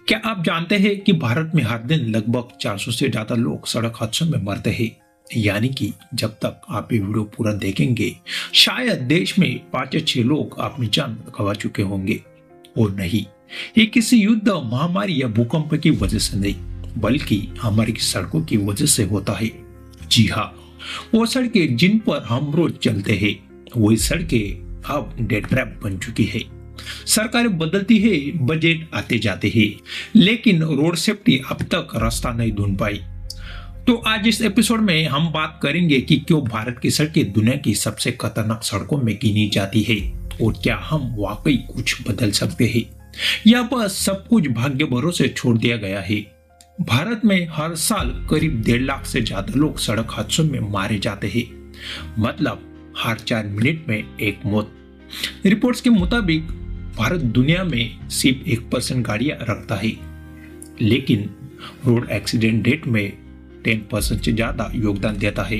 क्या आप जानते हैं कि भारत में हर दिन लगभग 400 से ज्यादा लोग सड़क हादसों में मरते हैं। यानी कि जब तक आप ये वीडियो पूरा देखेंगे शायद देश में 5 या 6 लोग अपनी जान गंवा चुके होंगे। और नहीं, ये किसी युद्ध, महामारी या भूकंप की वजह से नहीं, बल्कि हमारी सड़कों की वजह से होता है। जी हाँ, वो सड़कें जिन पर हम रोज चलते हैं, वही सड़कें अब डेड ट्रैप बन चुकी है। सरकारें बदलती है, बजट आते जाते हैं, लेकिन रोड सेफ्टी अब तक रास्ता नहीं ढूंढ पाई। तो आज इस एपिसोड में हम बात करेंगे कि क्यों भारत की सड़कें दुनिया की सबसे खतरनाक सड़कों में गिनी जाती है और क्या हम वाकई कुछ बदल सकते हैं या बस सब कुछ भाग्य भरोसे छोड़ दिया गया है। भारत में हर साल करीब 1.5 लाख से ज्यादा लोग सड़क हादसों में मारे जाते हैं, मतलब हर 4 मिनट में एक मौत। रिपोर्ट्स के मुताबिक भारत दुनिया में सिर्फ 1% गाड़ियां रखता है, लेकिन रोड एक्सीडेंट रेट में 10% से ज्यादा योगदान देता है।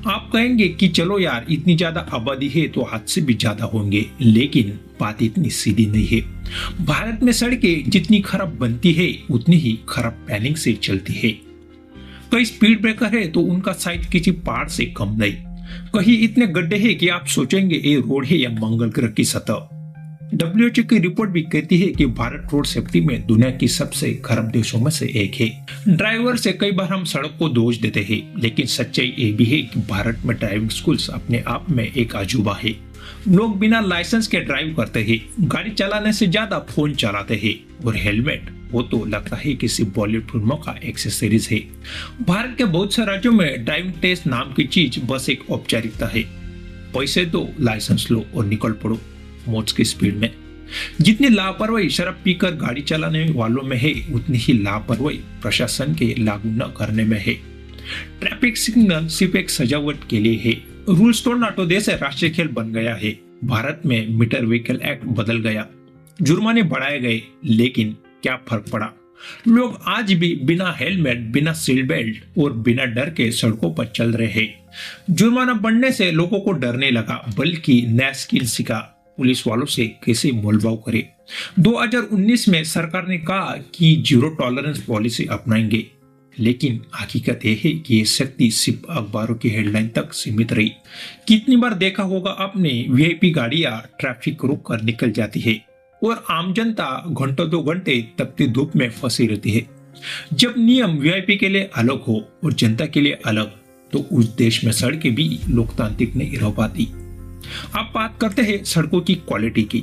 आप कहेंगे कि चलो यार, इतनी ज्यादा आबादी है तो हादसे भी ज्यादा होंगे, लेकिन बात इतनी सीधी नहीं है। भारत में सड़कें जितनी खराब बनती है उतनी ही खराब प्लानिंग से चलती है। कई स्पीड ब्रेकर है तो उनका साइज किसी पहाड़ से कम नहीं। कहीं इतने गड्ढे हैं कि आप सोचेंगे ये रोड है या मंगल ग्रह की सतह। WHO की रिपोर्ट भी कहती है कि भारत रोड सेफ्टी में दुनिया की सबसे खराब देशों में से एक है। ड्राइवर से कई बार हम सड़क को दोष देते हैं, लेकिन सच्चाई ये भी है कि भारत में ड्राइविंग स्कूल्स अपने आप में एक अजूबा है। लोग बिना लाइसेंस के ड्राइव करते हैं, गाड़ी चलाने से ज्यादा फोन चलाते हैं, और हेलमेट वो तो लगता है किसी बॉलीवुड फिल्मों का एक्सेसरीज है। भारत के बहुत से राज्यों में ड्राइविंग टेस्ट नाम की चीज बस एक औपचारिकता है। पैसे दो, लाइसेंस लो और निकल पड़ो मौज की स्पीड में। जितनी लापरवाही शराब पीकर गाड़ी चलाने वालों में है, उतनी ही लापरवाही प्रशासन के लागू न करने में है। ट्रैफिक सिग्नल सिर्फ एक सजावट के लिए है। रूल्स तोड़ना तो देश राष्ट्रीय खेल बन गया है। भारत में मीटर व्हीकल एक्ट बदल गया, जुर्माने बढ़ाए गए, लेकिन क्या फर्क पड़ा? लोग आज भी बिना हेलमेट, बिना सीट बेल्ट और बिना डर के सड़कों पर चल रहे हैं। जुर्माना बढ़ने से लोगों को डर नहीं लगा, बल्कि नया स्किल सीखा, पुलिस वालों से कैसे मोलभाव करे। 2019 में सरकार ने कहा कि जीरो टॉलरेंस पॉलिसी अपनाएंगे, लेकिन हकीकत यह है कि ये शक्ति सिर्फ अखबारों की हेडलाइन तक सीमित रही। कितनी बार देखा होगा आपने, VIP गाड़ियां ट्रैफिक रोक कर निकल जाती है और आम जनता घंटों 2 घंटे तपती धूप में फंसी रहती है। जब नियम VIP के लिए अलग हो और जनता के लिए अलग, तो उस देश में सड़कें भी लोकतांत्रिक नहीं रह पाती। आप बात करते हैं सड़कों की क्वालिटी की।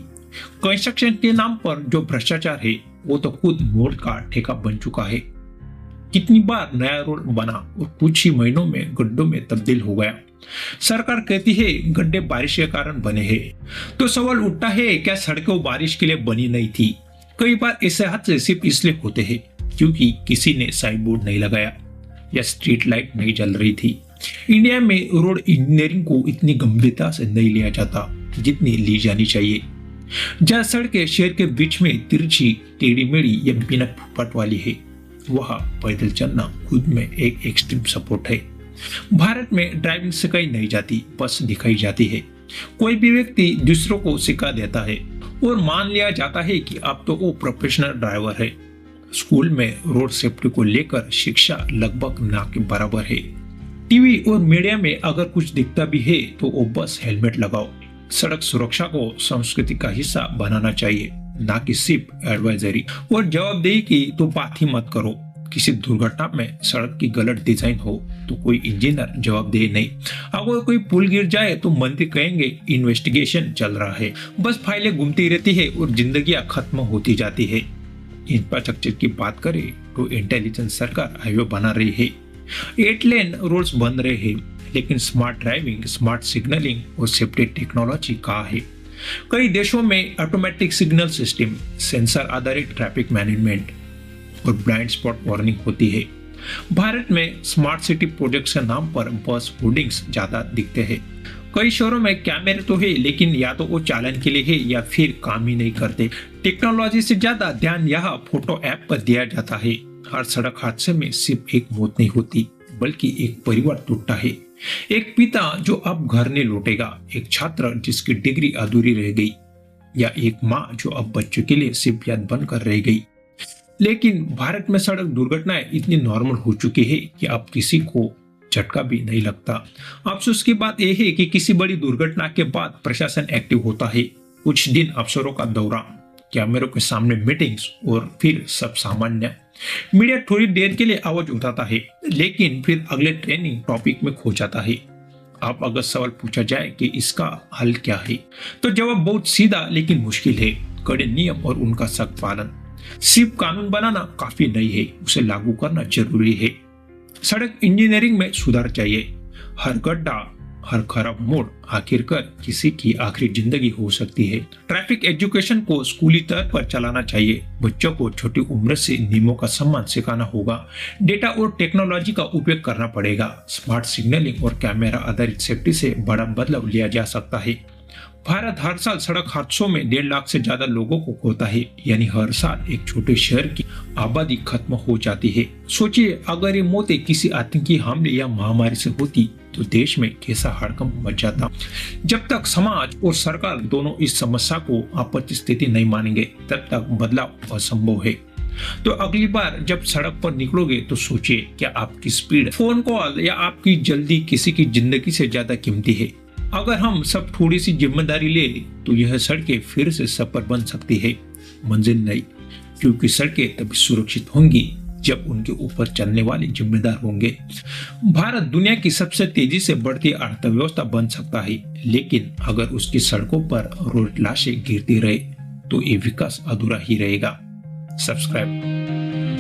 कंस्ट्रक्शन के नाम पर जो भ्रष्टाचार है, वो तो खुद मोड़ का ठेका बन चुका है। कितनी बार नया रोड बना और कुछ ही महीनों में गड्ढों में तब्दील हो गया। सरकार कहती है गड्ढे बारिश के कारण बने हैं, तो सवाल उठता है क्या सड़कें बारिश के लिए बनी नहीं थी? कई बार ऐसे हादसे सिर्फ इसलिए होते हैं क्योंकि किसी ने साइन बोर्ड नहीं लगाया या स्ट्रीट लाइट नहीं जल रही थी। इंडिया में रोड इंजीनियरिंग को इतनी गंभीरता से नहीं लिया जाता जितनी ली जानी चाहिए। जहाँ सड़कें शहर के बीच में तिरछी, टेढ़ी मेढ़ी या बिना फुटपाथ वाली है, वहाँ पैदल चलना खुद में एक एक्सट्रीम सपोर्ट है। भारत में ड्राइविंग सिखाई नहीं जाती, बस दिखाई जाती है। कोई भी व्यक्ति दूसरों को सिखा देता है और मान लिया जाता है कि अब तो वो प्रोफेशनल ड्राइवर है। स्कूल में रोड सेफ्टी को लेकर शिक्षा लगभग ना के बराबर है। टीवी और मीडिया में अगर कुछ दिखता भी है तो वो बस हेलमेट लगाओ। सड़क सुरक्षा को संस्कृति का हिस्सा बनाना चाहिए, ना कि सिर्फ एडवाइजरी। और जवाबदेही की तो बात ही मत करो। किसी दुर्घटना में सड़क की गलत डिजाइन हो तो कोई इंजीनियर जवाबदेह नहीं। अगर कोई पुल गिर जाए तो मंत्री कहेंगे इन्वेस्टिगेशन चल रहा है। बस फाइलें घूमती रहती है और जिंदगियां खत्म होती जाती है। इंफ्रास्ट्रक्चर की बात करें तो इंटेलिजेंस सरकार हाईवे बना रही है, 8 लेन रोड्स बन रहे हैं, लेकिन स्मार्ट ड्राइविंग, स्मार्ट सिग्नलिंग और सेफ्टी टेक्नोलॉजी कहाँ है? कई देशों में ऑटोमेटिक सिग्नल सिस्टम, सेंसर आधारित ट्रैफिक मैनेजमेंट और ब्लाइंड स्पॉट वार्निंग होती है। भारत में स्मार्ट सिटी प्रोजेक्ट के नाम पर बस होर्डिंग्स ज्यादा दिखते हैं। कई शहरों में कैमरे तो है, लेकिन या तो वो चालन के लिए है या फिर काम ही नहीं करते। टेक्नोलॉजी से ज्यादा ध्यान यहाँ फोटो ऐप पर दिया जाता है। हर सड़क हादसे में सिर्फ एक मौत नहीं होती, बल्कि एक परिवार टूटता है। एक पिता जो अब घर नहीं लौटेगा, एक छात्र जिसकी डिग्री अधूरी रह गई, या एक माँ जो अब बच्चों के लिए सिर्फ याद बनकर रह गई। लेकिन भारत में सड़क दुर्घटनाएं इतनी नॉर्मल हो चुकी है कि अब किसी को झटका भी नहीं लगता। अफसोस की बात यह है कि किसी बड़ी दुर्घटना के बाद प्रशासन एक्टिव होता है। कुछ दिन अफसरों का दौरा, कैमरों के सामने मीटिंग्स और फिर सब सामान्य। मीडिया थोड़ी देर के लिए आवाज उठाता है लेकिन फिर अगले ट्रेनिंग टॉपिक में खो जाता है। अब अगर सवाल पूछा जाए कि इसका हल क्या है, तो जवाब बहुत सीधा लेकिन मुश्किल है। कड़े नियम और उनका सख्त पालन। सिर्फ कानून बनाना काफी नहीं है, उसे लागू करना जरूरी है। सड़क इंजीनियरिंग में सुधार चाहिए। हर गड्ढा, हर खराब मोड़ आखिरकार किसी की आखिरी जिंदगी हो सकती है। ट्रैफिक एजुकेशन को स्कूली स्तर पर चलाना चाहिए। बच्चों को छोटी उम्र से नियमों का सम्मान सिखाना होगा। डेटा और टेक्नोलॉजी का उपयोग करना पड़ेगा। स्मार्ट सिग्नलिंग और कैमरा आधारित सेफ्टी से बड़ा बदलाव लिया जा सकता है। भारत हर साल सड़क हादसों में 1.5 लाख से ज्यादा लोगों को खोता है, यानी हर साल एक छोटे शहर की आबादी खत्म हो जाती है। सोचिए अगर ये मौतें किसी आतंकी हमले या महामारी से होती तो देश में कैसा हड़कंप मच जाता। जब तक समाज और सरकार दोनों इस समस्या को आपात स्थिति नहीं मानेंगे तब तक बदलाव असंभव है। तो अगली बार जब सड़क पर निकलोगे तो सोचिए क्या आपकी स्पीड, फोन कॉल या आपकी जल्दी किसी की जिंदगी से ज्यादा कीमती है। अगर हम सब थोड़ी सी जिम्मेदारी ले तो यह सड़कें फिर से सफर बन सकती है, मंजिल नहीं। क्योंकि सड़कें तभी सुरक्षित होंगी जब उनके ऊपर चलने वाले जिम्मेदार होंगे। भारत दुनिया की सबसे तेजी से बढ़ती अर्थव्यवस्था बन सकता है, लेकिन अगर उसकी सड़कों पर रोज लाशें गिरती रहे तो ये विकास अधूरा ही रहेगा। सब्सक्राइब।